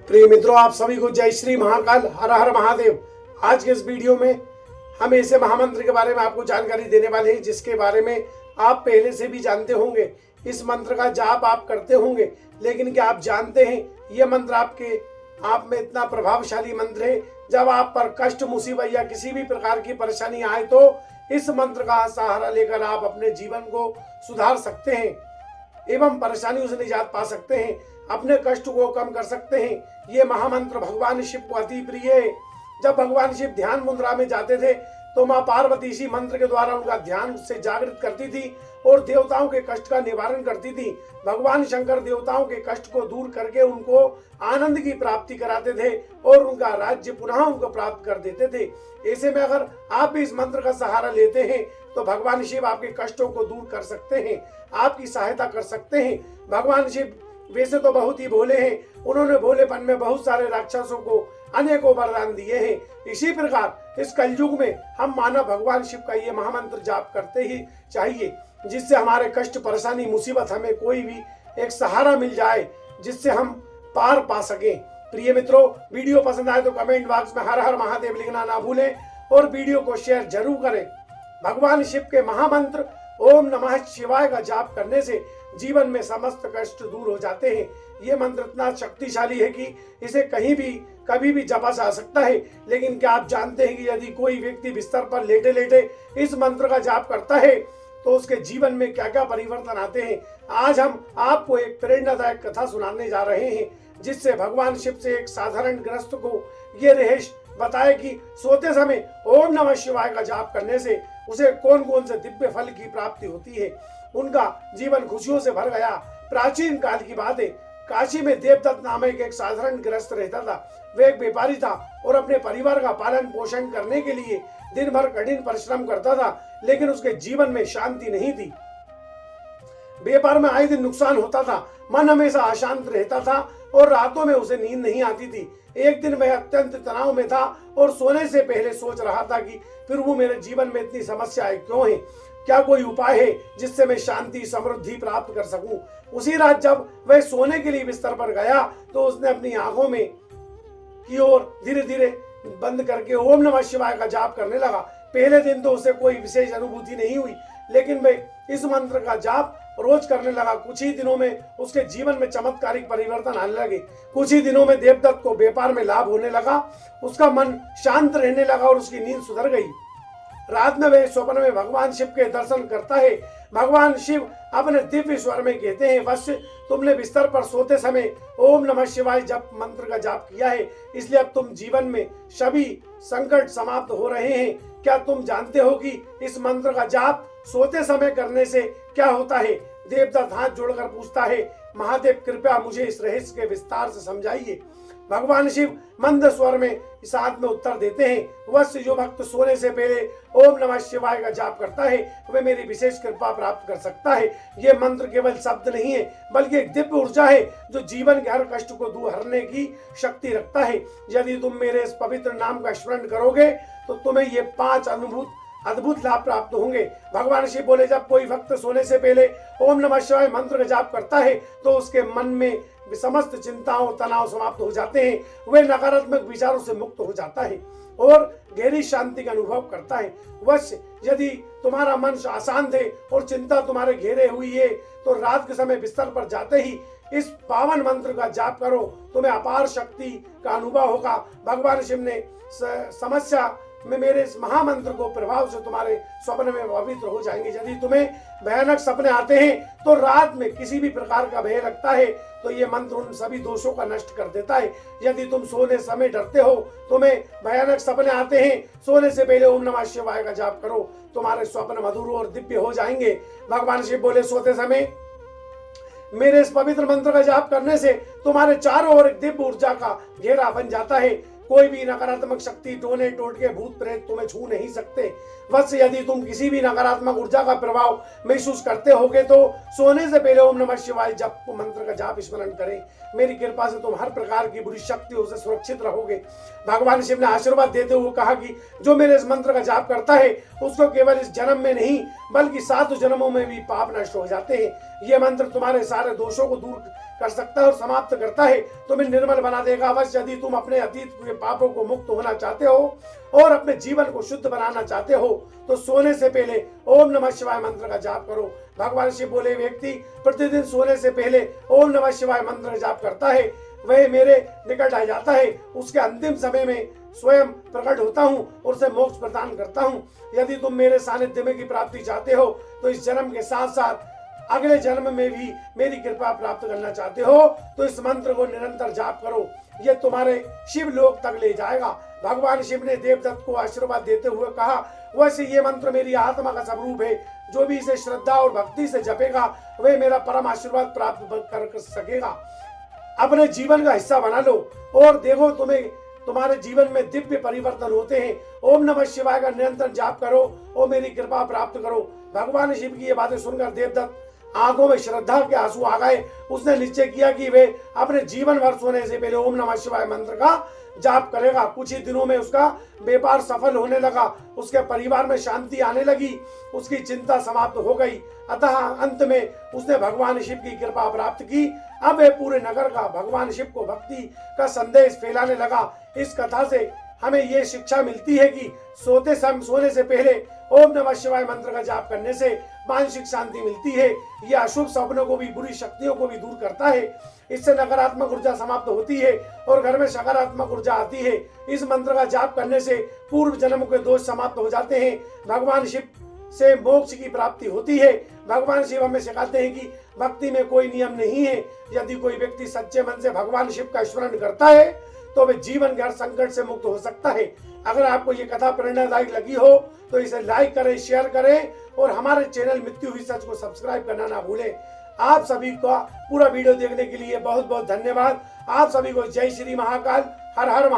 प्रिय मित्रों, आप सभी को जय श्री महाकाल, हर हर महादेव। आज के इस वीडियो में हम ऐसे महामंत्र के बारे में आपको जानकारी देने वाले हैं जिसके बारे में आप पहले से भी जानते होंगे। इस मंत्र का जाप आप करते होंगे, लेकिन क्या आप जानते हैं यह मंत्र आप में इतना प्रभावशाली मंत्र है। जब आप पर कष्ट, मुसीबत या किसी भी प्रकार की परेशानी आए तो इस मंत्र का सहारा लेकर आप अपने जीवन को सुधार सकते हैं एवं परेशानियों से निजात पा सकते हैं, अपने कष्ट को कम कर सकते हैं। ये महामंत्र भगवान शिव को अति प्रिय है। जब भगवान शिव ध्यान मुद्रा में जाते थे तो माँ पार्वती इसी मंत्र के द्वारा उनका ध्यान से जागृत करती थी और देवताओं के कष्ट का निवारण करती थी। भगवान शंकर देवताओं के कष्ट को दूर करके उनको आनंद की प्राप्ति कराते थे और उनका राज्य पुनः उनको प्राप्त कर देते थे। ऐसे में अगर आप भी इस मंत्र का सहारा लेते हैं तो भगवान शिव आपके कष्टों को दूर कर सकते हैं, आपकी सहायता कर सकते हैं। भगवान शिव वैसे तो बहुत ही भोले हैं, उन्होंने भोलेपन में बहुत सारे राक्षसों को अनेकों वरदान दिए हैं। इसी प्रकार इस कलयुग में हम मानव भगवान शिव का ये महामंत्र जाप करते ही चाहिए, जिससे हमारे कष्ट, परेशानी, मुसीबत, हमें कोई भी एक सहारा मिल जाए जिससे हम पार पा सकें। प्रिय मित्रों, वीडियो पसंद आए तो कमेंट बॉक्स में हर हर महादेव लिखना ना भूलें और वीडियो को शेयर जरूर करें। भगवान शिव के महामंत्र ओम नमः शिवाय का जाप करने से जीवन में समस्त कष्ट दूर हो जाते हैं। ये मंत्र इतना शक्तिशाली है कि इसे कहीं भी कभी भी जपा जा सकता है। लेकिन क्या आप जानते हैं कि यदि कोई व्यक्ति बिस्तर पर लेटे लेटे इस मंत्र का जाप करता है तो उसके जीवन में क्या क्या परिवर्तन आते हैं। आज हम आपको एक प्रेरणादायक कथा सुनाने जा रहे हैं जिससे भगवान शिव से एक साधारण गृहस्थ को ये रहस्य बताए कि सोते समय ओम नमः शिवाय का जाप करने से उसे कौन कौन से दिव्य फल की प्राप्ति होती है। उनका जीवन खुशियों से भर गया। प्राचीन काल की बात है, काशी में देवदत्त नामक एक साधारण गृहस्थ रहता था। वह एक व्यापारी था और अपने परिवार का पालन पोषण करने के लिए दिन भर कठिन परिश्रम करता था, लेकिन उसके जीवन में शांति नहीं थी। व्यापार में आए दिन नुकसान होता था, मन हमेशा अशांत रहता था और रातों में उसे नींद नहीं आती थी। एक दिन वह अत्यंत तनाव में था और सोने से पहले सोच रहा था कि फिर वो मेरे जीवन में इतनी समस्याएं क्यों हैं, क्या कोई उपाय है जिससे मैं शांति, समृद्धि प्राप्त कर सकूं। उसी रात जब वह सोने के लिए बिस्तर पर गया तो उसने अपनी आंखों में की ओर धीरे धीरे बंद करके ओम नमः शिवाय का जाप करने लगा। पहले दिन तो उसे कोई विशेष अनुभूति नहीं हुई, लेकिन वह इस मंत्र का जाप रोज करने लगा। कुछ ही दिनों में उसके जीवन में चमत्कारिक परिवर्तन आने लगे। कुछ ही दिनों में देवदत्त को व्यापार में लाभ होने लगा, उसका मन शांत रहने लगा और उसकी नींद सुधर गई। रात में वह स्वप्न में भगवान शिव के दर्शन करता है। भगवान शिव अपने दिव्य स्वर में कहते हैं, वत्स, तुमने बिस्तर पर सोते समय ओम नमः शिवाय जप मंत्र का जाप किया है, इसलिए अब तुम जीवन में सभी संकट समाप्त हो रहे हैं। क्या तुम जानते हो कि इस मंत्र का जाप सोते समय करने से क्या होता है? देवदत्त हाथ जोड़कर पूछता है, महादेव कृपया मुझे इस रहस्य के विस्तार से समझाइए। भगवान शिव मंद स्वर में साथ में उत्तर देते हैं, वत्स, जो भक्त सोने से पहले ओम नमः शिवाय का जाप करता है वह मेरी विशेष कृपा प्राप्त कर सकता है। यह मंत्र केवल शब्द नहीं है बल्कि एक दिव्य ऊर्जा है जो जीवन के हर कष्ट को दूर हरने की शक्ति रखता है। यदि तुम मेरे इस पवित्र नाम का स्मरण करोगे तो तुम्हें ये 5 अद्भुत लाभ प्राप्त होंगे। भगवान शिव बोले, जब कोई भक्त सोने से पहले ओम नमः शिवाय मंत्र का जाप करता है तो उसके मन में समस्त चिंताओं, तनाव समाप्त हो जाते हैं। वह नकारात्मक विचारों से मुक्त हो जाता है और गहरी शांति का अनुभव करता है। वश, यदि तुम्हारा मन अशांत है और चिंता तुम्हारे घेरे हुई है तो रात के समय बिस्तर पर जाते ही इस पावन मंत्र का जाप करो, तुम्हें अपार शक्ति का अनुभव होगा। भगवान शिव ने समस्या में मेरे इस महामंत्र को प्रभाव से तुम्हारे स्वप्न में पवित्र हो जाएंगे। यदि तुम्हें भयानक सपने आते हैं तो रात में किसी भी प्रकार का भय लगता है तो ये मंत्र उन सभी दोषों का नष्ट कर देता है। यदि तुम सोने समय डरते हो, तुम्हें भयानक सपने आते हैं, सोने से पहले ओम नमः शिवाय का जाप करो, तुम्हारे स्वप्न मधुर और दिव्य हो जाएंगे। भगवान शिव बोले, सोते समय मेरे इस पवित्र मंत्र का जाप करने से तुम्हारे चारों ओर एक दिव्य ऊर्जा का घेरा बन जाता है। कोई भी नकारात्मक शक्ति, टोने टोटके, भूत प्रेत तुम्हें छू नहीं सकते। बस यदि तुम किसी भी नकारात्मक ऊर्जा का प्रभाव महसूस करते होगे तो सोने से पहले ओम नमः शिवाय जप मंत्र का जाप स्मरण करें। मेरी कृपा से तुम हर प्रकार की बुरी शक्तियों से सुरक्षित रहोगे। भगवान शिव ने आशीर्वाद देते हुए कहा कि जो मेरे इस मंत्र का जाप करता है उसको केवल इस जन्म में नहीं बल्कि 7 जन्मों में भी पाप नष्ट हो जाते हैं। ये मंत्र तुम्हारे सारे दोषों को दूर कर सकता है और समाप्त करता है, तुम्हें निर्मल बना देगा। अवश्य यदि तुम अपने अतीत के पापों को मुक्त होना चाहते हो और अपने जीवन को शुद्ध बनाना चाहते हो तो सोने से पहले ओम नमः शिवाय मंत्र का जाप करो। भगवान शिव बोले, व्यक्ति प्रतिदिन सोने से पहले ओम नमः शिवाय मंत्र का जाप करता है वह मेरे निकट आ जाता है। उसके अंतिम समय में स्वयं प्रकट होता हूँ और उसे मोक्ष प्रदान करता हूँ। यदि तुम मेरे सानिध्य में की प्राप्ति चाहते हो तो इस जन्म के साथ साथ अगले जन्म में भी मेरी कृपा प्राप्त करना चाहते हो तो इस मंत्र को निरंतर जाप करो, यह तुम्हारे शिव लोक तक ले जाएगा। भगवान शिव ने देवदत्त को आशीर्वाद देते हुए कहा, वैसे ये मंत्र मेरी आत्मा का स्वरूप है, जो भी इसे श्रद्धा और भक्ति से जपेगा वह मेरा परम आशीर्वाद प्राप्त कर सकेगा। अपने जीवन का हिस्सा बना लो और देखो तुम्हारे जीवन में दिव्य परिवर्तन होते हैं। ओम नमः शिवाय का निरंतर जाप करो और मेरी कृपा प्राप्त करो। भगवान शिव की ये बातें सुनकर देवदत्त आंखों में श्रद्धा के आंसू आ गए। उसने निश्चय किया कि वे अपने जीवन भर सोने से पहले ओम नमः शिवाय मंत्र का जाप करेगा। कुछ ही दिनों में उसका व्यापार सफल होने लगा, उसके परिवार में शांति आने लगी, उसकी चिंता समाप्त हो गई। अतः अंत में उसने भगवान शिव की कृपा प्राप्त की। अब वह पूरे नगर का भगवान शिव को भक्ति का संदेश फैलाने लगा। इस कथा से हमें ये शिक्षा मिलती है कि सोने से पहले ओम नमः शिवाय मंत्र का जाप करने से मानसिक शांति मिलती है। यह अशुभ सपनों को भी, बुरी शक्तियों को भी दूर करता है। इससे नकारात्मक ऊर्जा समाप्त होती है और घर में सकारात्मक ऊर्जा आती है। इस मंत्र का जाप करने से पूर्व जन्म के दोष समाप्त हो जाते हैं। भगवान शिव से मोक्ष की प्राप्ति होती है। भगवान शिव हमें सिखाते हैं कि भक्ति में कोई नियम नहीं है। यदि कोई व्यक्ति सच्चे मन से भगवान शिव का स्मरण करता है तो वे जीवन के हर संकट से मुक्त हो सकता है। अगर आपको ये कथा प्रेरणादायक लगी हो तो इसे लाइक करें, शेयर करें और हमारे चैनल मृत्यु हुई सच को सब्सक्राइब करना ना भूलें। आप सभी का पूरा वीडियो देखने के लिए बहुत बहुत धन्यवाद। आप सभी को जय श्री महाकाल, हर हर महाकाल।